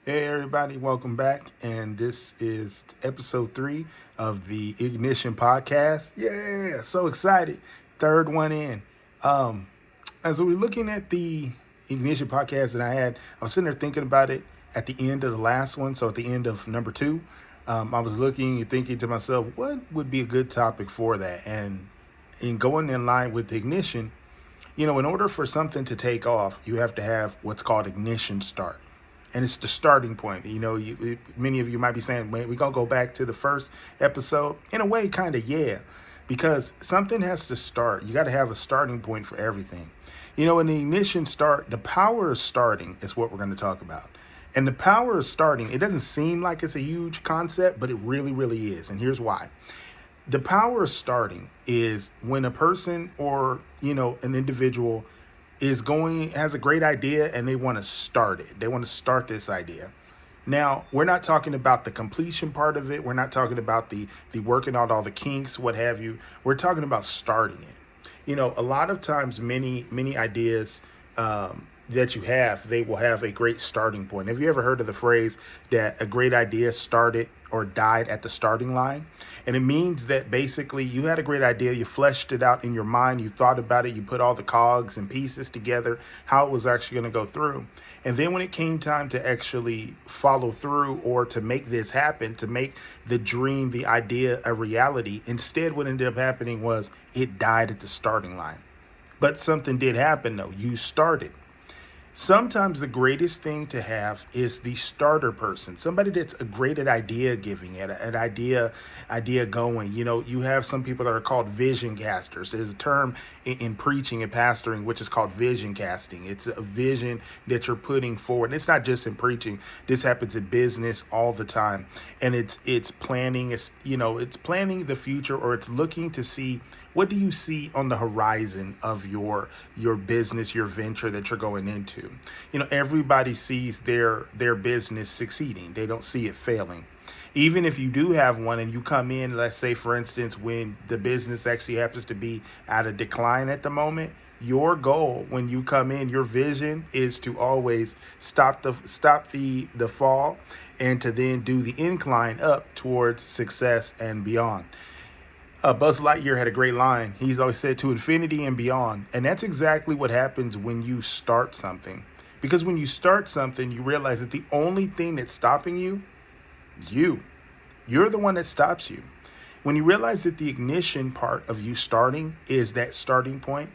Hey everybody, welcome back. And this is episode 3 of the Ignition podcast. Yeah, so excited. Third one in. Um, as we were looking at the Ignition podcast that I was sitting there thinking about it at the end of the last one. So at the end of number 2, I was looking and thinking to myself, what would be a good topic for that? And in going in line with the Ignition, in order for something to take off, you have to have what's called ignition start. And it's the starting point. Many of you might be saying, "Wait, we're gonna go back to the first episode." In a way, kind of, yeah, because something has to start. You got to have a starting point for everything. In the ignition start, the power of starting is what we're going to talk about. And the power of starting, it doesn't seem like it's a huge concept, but it really, really is. And here's why. The power of starting is when a person or, an individual has a great idea and they want to start it. They want to start this idea. Now, we're not talking about the completion part of it. We're not talking about the working out all the kinks, what have you. We're talking about starting it. A lot of times, many ideas that you have, they will have a great starting point. Have you ever heard of the phrase that a great idea started or died at the starting line? And it means that basically you had a great idea, you fleshed it out in your mind, you thought about it, you put all the cogs and pieces together, how it was actually going to go through. And then when it came time to actually follow through or to make this happen, to make the dream, the idea a reality, instead what ended up happening was it died at the starting line. But something did happen though. You started. Sometimes the greatest thing to have is the starter person, somebody that's a great at idea giving, at idea going. You have some people that are called vision casters. There's a term in preaching and pastoring which is called vision casting. It's a vision that you're putting forward. And it's not just in preaching. This happens in business all the time. And it's planning. It's planning the future, or it's looking to see, what do you see on the horizon of your business, your venture that you're going into? Everybody sees their business succeeding. They don't see it failing. Even if you do have one and you come in, let's say, for instance, when the business actually happens to be at a decline at the moment, your goal when you come in, your vision is to always stop the fall and to then do the incline up towards success and beyond. Buzz Lightyear had a great line. He's always said, to infinity and beyond. And that's exactly what happens when you start something. Because when you start something, you realize that the only thing that's stopping you is you. You're the one that stops you. When you realize that the ignition part of you starting is that starting point,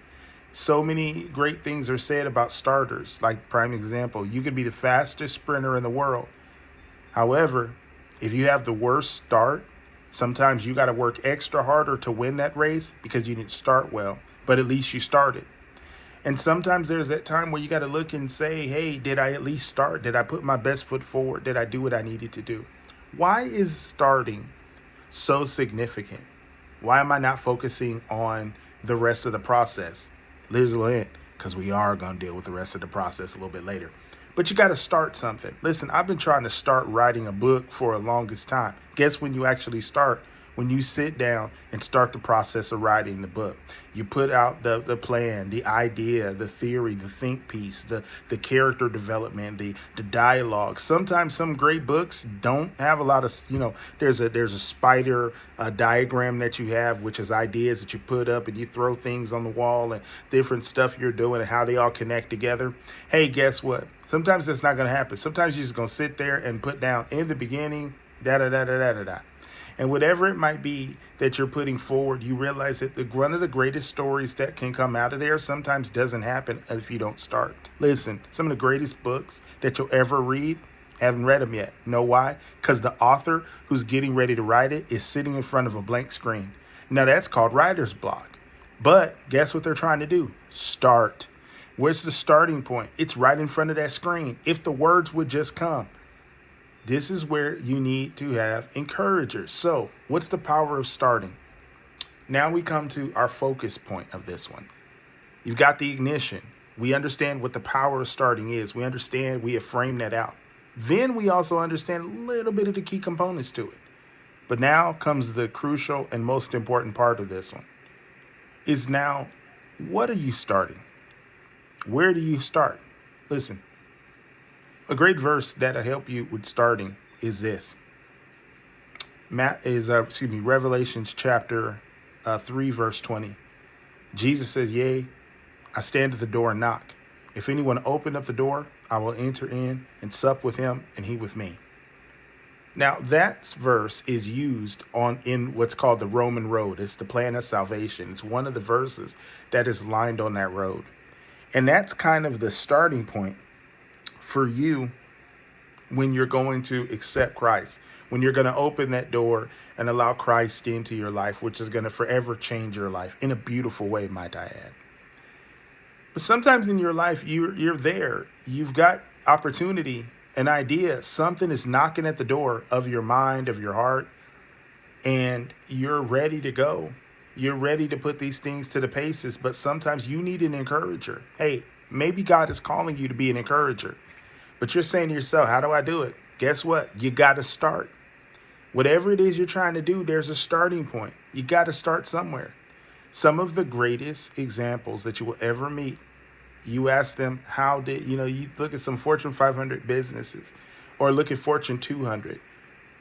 so many great things are said about starters. Like, prime example, you could be the fastest sprinter in the world. However, if you have the worst start, sometimes you got to work extra harder to win that race because you didn't start well, but at least you started. And sometimes there's that time where you got to look and say, hey, did I at least start? Did I put my best foot forward? Did I do what I needed to do? Why is starting so significant? Why am I not focusing on the rest of the process? Here's a little hint, because we are going to deal with the rest of the process a little bit later. But you got to start something. Listen, I've been trying to start writing a book for the longest time. Guess when you actually start? When you sit down and start the process of writing the book. You put out the plan, the idea, the theory, the think piece, the character development, the dialogue. Sometimes some great books don't have a lot of, there's a spider diagram that you have, which is ideas that you put up and you throw things on the wall and different stuff you're doing and how they all connect together. Hey, guess what? Sometimes that's not going to happen. Sometimes you're just going to sit there and put down in the beginning, da-da-da-da-da-da-da. And whatever it might be that you're putting forward, you realize that one of the greatest stories that can come out of there sometimes doesn't happen if you don't start. Listen, some of the greatest books that you'll ever read, haven't read them yet. Know why? Because the author who's getting ready to write it is sitting in front of a blank screen. Now that's called writer's block. But guess what they're trying to do? Start. Where's the starting point? It's right in front of that screen. If the words would just come. This is where you need to have encouragers. So what's the power of starting? Now we come to our focus point of this one. You've got the ignition. We understand what the power of starting is. We understand, we have framed that out. Then we also understand a little bit of the key components to it. But now comes the crucial and most important part of this one. Is now, what are you starting? Where do you start? Listen, A great verse that'll help you with starting is this. Revelations chapter 3, verse 20. Jesus says, "Yea, I stand at the door and knock. If anyone open up the door, I will enter in and sup with him and he with me." Now, that verse is used in what's called the Roman road. It's the plan of salvation. It's one of the verses that is lined on that road. And that's kind of the starting point for you when you're going to accept Christ, when you're going to open that door and allow Christ into your life, which is going to forever change your life in a beautiful way, might I add. But sometimes in your life, you're there. You've got opportunity, an idea. Something is knocking at the door of your mind, of your heart, and you're ready to go. You're ready to put these things to the paces, but sometimes you need an encourager. Hey, maybe God is calling you to be an encourager, but you're saying to yourself, how do I do it? Guess what? You got to start. Whatever it is you're trying to do, there's a starting point. You got to start somewhere. Some of the greatest examples that you will ever meet, you ask them, you look at some Fortune 500 businesses or look at Fortune 200.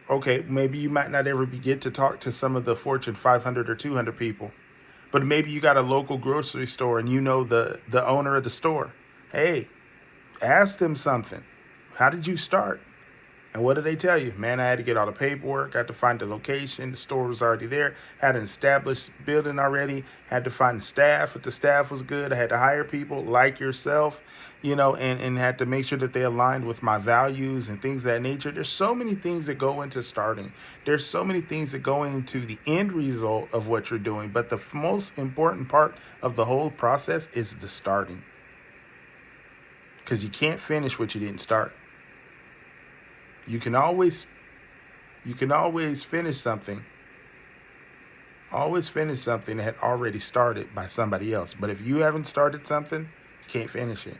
Okay, maybe you might not ever get to talk to some of the Fortune 500 or 200 people, but maybe you got a local grocery store and you know the owner of the store. Hey, ask them something. How did you start? And what did they tell you? Man, I had to get all the paperwork. I had to find the location. The store was already there. Had an established building already. Had to find staff. If the staff was good, I had to hire people like yourself, and had to make sure that they aligned with my values and things of that nature. There's so many things that go into starting. There's so many things that go into the end result of what you're doing. But the most important part of the whole process is the starting. Because you can't finish what you didn't start. You can always finish something. Always finish something that had already started by somebody else. But if you haven't started something, you can't finish it.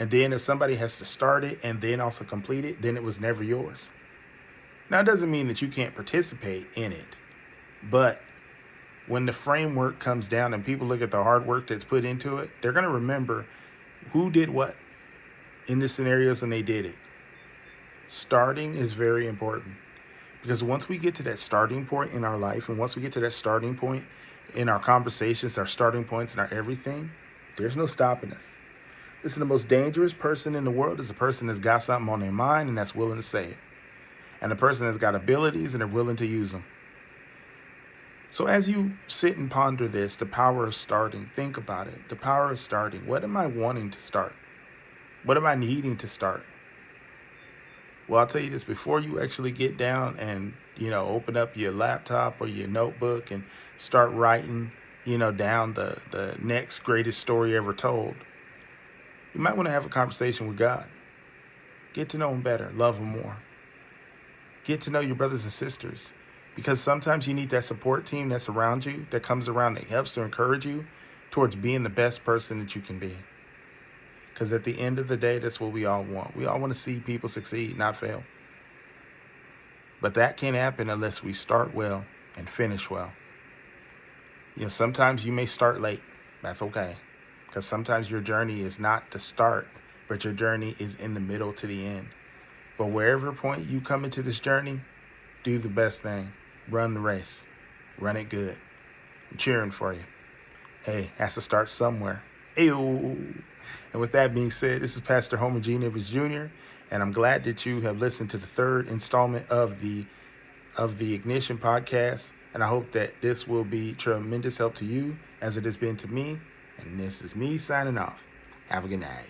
And then if somebody has to start it and then also complete it, then it was never yours. Now, it doesn't mean that you can't participate in it. But when the framework comes down and people look at the hard work that's put into it, they're going to remember who did what in the scenarios and they did it. Starting is very important, because once we get to that starting point in our life, and once we get to that starting point in our conversations, our starting points in our everything, there's no stopping us. Listen, the most dangerous person in the world is a person that's got something on their mind and that's willing to say it. And a person that's got abilities and they're willing to use them. So as you sit and ponder this, the power of starting, think about it. The power of starting. What am I wanting to start? What am I needing to start? Well, I'll tell you this, before you actually get down and, open up your laptop or your notebook and start writing, down the next greatest story ever told, you might want to have a conversation with God. Get to know him better. Love him more. Get to know your brothers and sisters. Because sometimes you need that support team that's around you, that comes around, that helps to encourage you towards being the best person that you can be. Because at the end of the day, that's what we all want. We all want to see people succeed, not fail. But that can't happen unless we start well and finish well. Sometimes you may start late. That's okay. Because sometimes your journey is not to start, but your journey is in the middle to the end. But wherever point you come into this journey, do the best thing. Run the race. Run it good. I'm cheering for you. Hey, has to start somewhere. Ayo. And with that being said, this is Pastor Homer G. Nivers Jr., and I'm glad that you have listened to the third installment of the Ignition podcast, and I hope that this will be tremendous help to you as it has been to me, and this is me signing off. Have a good night.